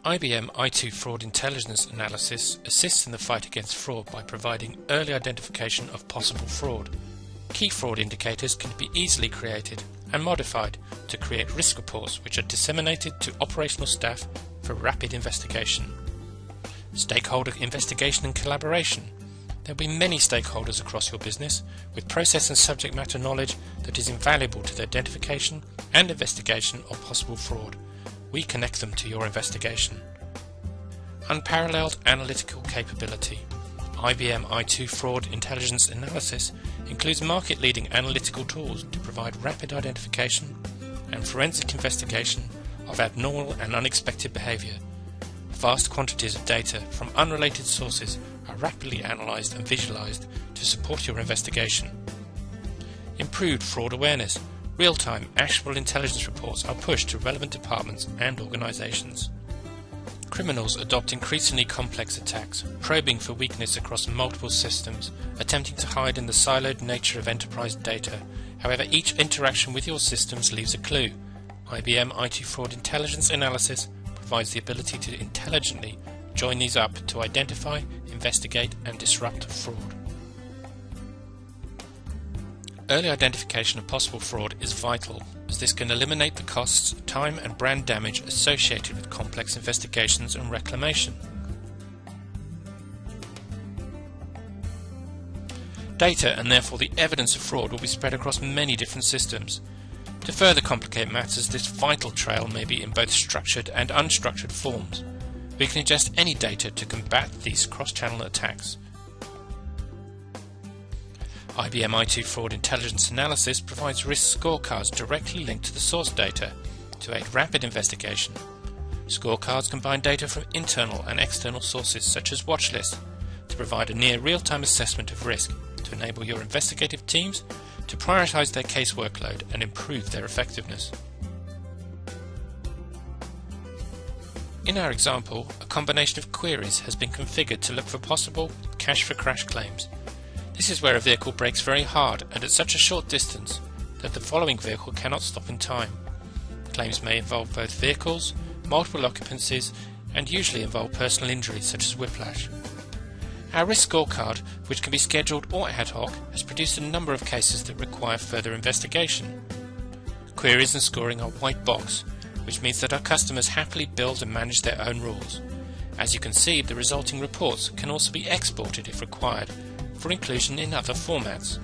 IBM I2 Fraud Intelligence Analysis assists in the fight against fraud by providing early identification of possible fraud. Key fraud indicators can be easily created and modified to create risk reports which are disseminated to operational staff for rapid investigation. Stakeholder investigation and collaboration. There will be many stakeholders across your business with process and subject matter knowledge that is invaluable to the identification and investigation of possible fraud. We connect them to your investigation. Unparalleled analytical capability. IBM I2 Fraud Intelligence Analysis includes market-leading analytical tools to provide rapid identification and forensic investigation of abnormal and unexpected behavior. Vast quantities of data from unrelated sources are rapidly analyzed and visualized to support your investigation. Improved fraud awareness. Real-time, actionable intelligence reports are pushed to relevant departments and organizations. Criminals adopt increasingly complex attacks, probing for weakness across multiple systems, attempting to hide in the siloed nature of enterprise data. However, each interaction with your systems leaves a clue. IBM I2 Fraud Intelligence Analysis provides the ability to intelligently join these up to identify, investigate, and disrupt fraud. Early identification of possible fraud is vital, as this can eliminate the costs, time and brand damage associated with complex investigations and reclamation. Data, and therefore the evidence of fraud, will be spread across many different systems. To further complicate matters, this vital trail may be in both structured and unstructured forms. We can ingest any data to combat these cross-channel attacks. IBM I2 Fraud Intelligence Analysis provides risk scorecards directly linked to the source data to aid rapid investigation. Scorecards combine data from internal and external sources such as watch lists to provide a near real-time assessment of risk to enable your investigative teams to prioritize their case workload and improve their effectiveness. In our example, a combination of queries has been configured to look for possible cache-for-crash claims. This is where a vehicle brakes very hard and at such a short distance that the following vehicle cannot stop in time. Claims may involve both vehicles, multiple occupancies, and usually involve personal injuries such as whiplash. Our risk scorecard, which can be scheduled or ad hoc, has produced a number of cases that require further investigation. Queries and scoring are white box, which means that our customers happily build and manage their own rules. As you can see, the resulting reports can also be exported if required, for inclusion in other formats.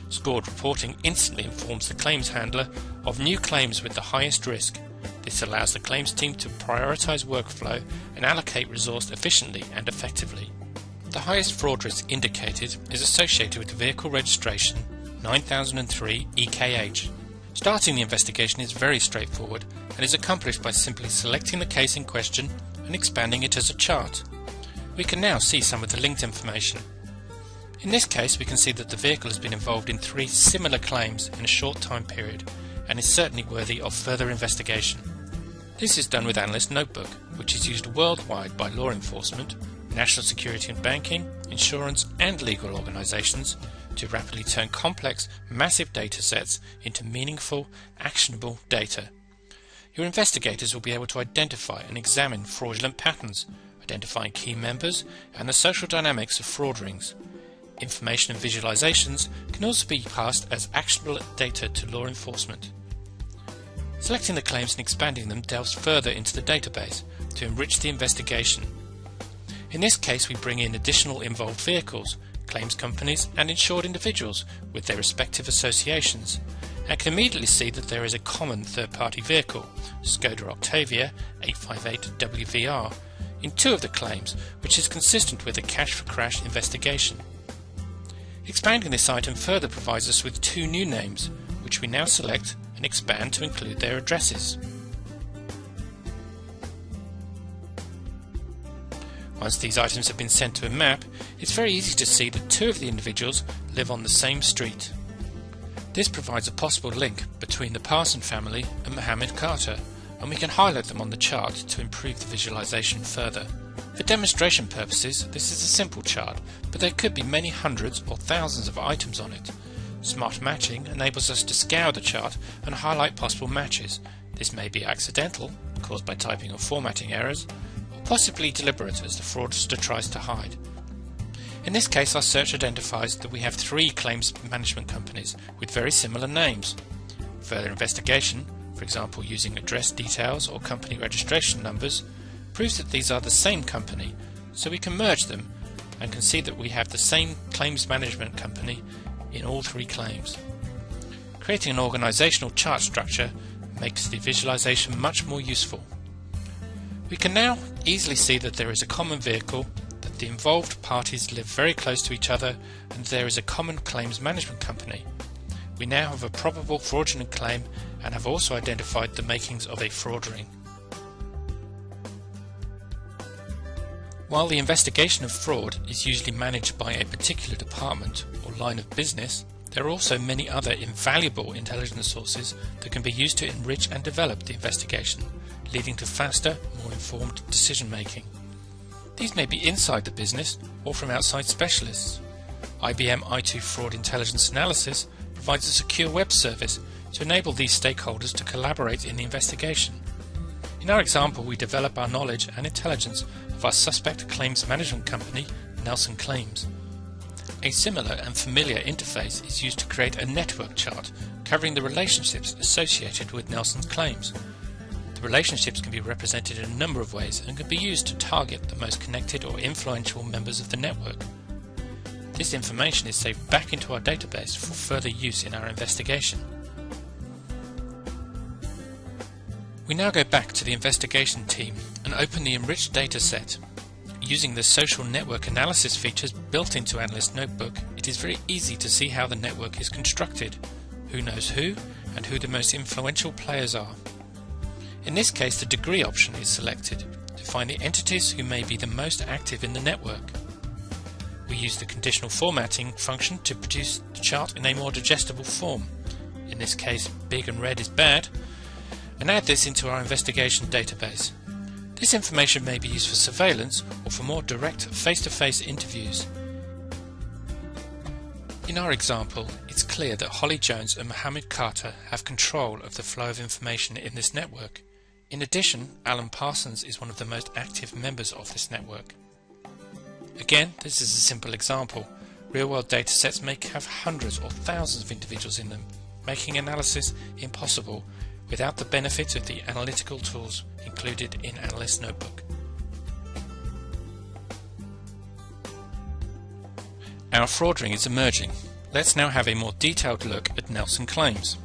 Scored reporting instantly informs the claims handler of new claims with the highest risk. This allows the claims team to prioritize workflow and allocate resource efficiently and effectively. The highest fraud risk indicated is associated with the vehicle registration 9003 EKH. Starting the investigation is very straightforward and is accomplished by simply selecting the case in question and expanding it as a chart. We can now see some of the linked information. In this case, we can see that the vehicle has been involved in 3 similar claims in a short time period and is certainly worthy of further investigation. This is done with Analyst Notebook, which is used worldwide by law enforcement, national security and banking, insurance and legal organizations to rapidly turn complex, massive data sets into meaningful, actionable data. Your investigators will be able to identify and examine fraudulent patterns, identifying key members and the social dynamics of fraud rings. Information and visualizations can also be passed as actionable data to law enforcement. Selecting the claims and expanding them delves further into the database to enrich the investigation. In this case, we bring in additional involved vehicles, claims companies and insured individuals with their respective associations, and can immediately see that there is a common third-party vehicle, Skoda Octavia 858 WVR, in 2 of the claims, which is consistent with a cache-for-crash investigation. Expanding this item further provides us with 2 new names, which we now select and expand to include their addresses. Once these items have been sent to a map, it's very easy to see that 2 of the individuals live on the same street. This provides a possible link between the Parson family and Mohammed Carter, and we can highlight them on the chart to improve the visualization further. For demonstration purposes, this is a simple chart, but there could be many hundreds or thousands of items on it. Smart matching enables us to scour the chart and highlight possible matches. This may be accidental, caused by typing or formatting errors, or possibly deliberate as the fraudster tries to hide. In this case, our search identifies that we have 3 claims management companies with very similar names. Further investigation, for example using address details or company registration numbers, proves that these are the same company, so we can merge them and can see that we have the same claims management company in all 3 claims. Creating an organizational chart structure makes the visualization much more useful. We can now easily see that there is a common vehicle, that the involved parties live very close to each other, and there is a common claims management company. We now have a probable fraudulent claim and have also identified the makings of a fraud ring. While the investigation of fraud is usually managed by a particular department or line of business, there are also many other invaluable intelligence sources that can be used to enrich and develop the investigation, leading to faster, more informed decision making. These may be inside the business or from outside specialists. IBM i2 Fraud Intelligence Analysis provides a secure web service to enable these stakeholders to collaborate in the investigation. In our example, we develop our knowledge and intelligence of our suspect claims management company, Nelson Claims. A similar and familiar interface is used to create a network chart covering the relationships associated with Nelson's claims. The relationships can be represented in a number of ways and can be used to target the most connected or influential members of the network. This information is saved back into our database for further use in our investigation. We now go back to the investigation team and open the enriched data set. Using the social network analysis features built into Analyst Notebook, it is very easy to see how the network is constructed, who knows who, and who the most influential players are. In this case, the degree option is selected to find the entities who may be the most active in the network. We use the conditional formatting function to produce the chart in a more digestible form. In this case, big and red is bad, and add this into our investigation database. This information may be used for surveillance or for more direct face-to-face interviews. In our example, it's clear that Holly Jones and Mohammed Carter have control of the flow of information in this network. In addition, Alan Parsons is one of the most active members of this network. Again, this is a simple example. Real-world datasets may have hundreds or thousands of individuals in them, making analysis impossible without the benefit of the analytical tools included in Analyst Notebook. Our fraud ring is emerging. Let's now have a more detailed look at Nelson Claims.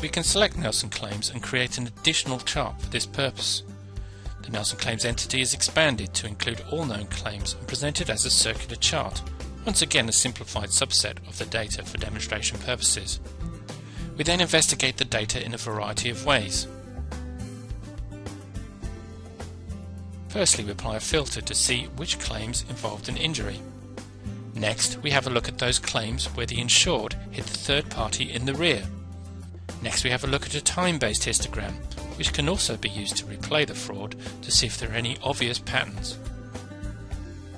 We can select Nelson Claims and create an additional chart for this purpose. The Nelson Claims entity is expanded to include all known claims and presented as a circular chart, once again a simplified subset of the data for demonstration purposes. We then investigate the data in a variety of ways. Firstly, we apply a filter to see which claims involved an injury. Next, we have a look at those claims where the insured hit the third party in the rear. Next, we have a look at a time-based histogram, which can also be used to replay the fraud to see if there are any obvious patterns.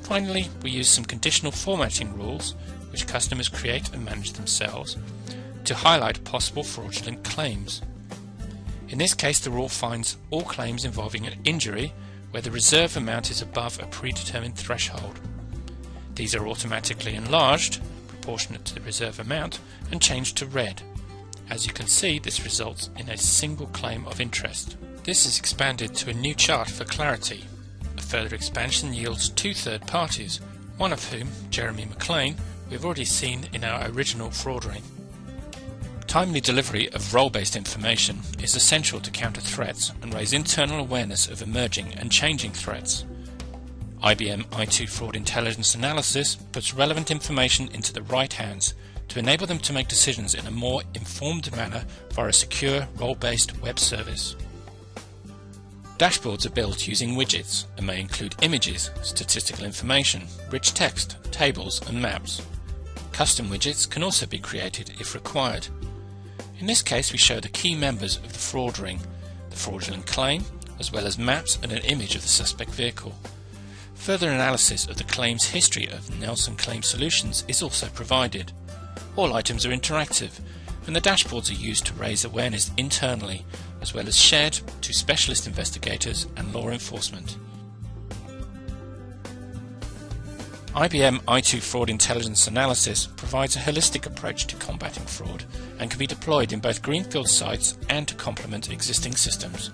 Finally, we use some conditional formatting rules, which customers create and manage themselves, to highlight possible fraudulent claims. In this case, the rule finds all claims involving an injury where the reserve amount is above a predetermined threshold. These are automatically enlarged, proportionate to the reserve amount, and changed to red. As you can see, this results in a single claim of interest. This is expanded to a new chart for clarity. A further expansion yields 2 third parties, one of whom, Jeremy McLean, we have already seen in our original fraud ring. Timely delivery of role-based information is essential to counter threats and raise internal awareness of emerging and changing threats. IBM i2 Fraud Intelligence Analysis puts relevant information into the right hands to enable them to make decisions in a more informed manner via a secure, role-based web service. Dashboards are built using widgets and may include images, statistical information, rich text, tables and maps. Custom widgets can also be created if required. In this case, we show the key members of the fraud ring, the fraudulent claim, as well as maps and an image of the suspect vehicle. Further analysis of the claims history of Nelson Claims Solutions is also provided. All items are interactive, and the dashboards are used to raise awareness internally as well as shared to specialist investigators and law enforcement. IBM I2 Fraud Intelligence Analysis provides a holistic approach to combating fraud and can be deployed in both greenfield sites and to complement existing systems.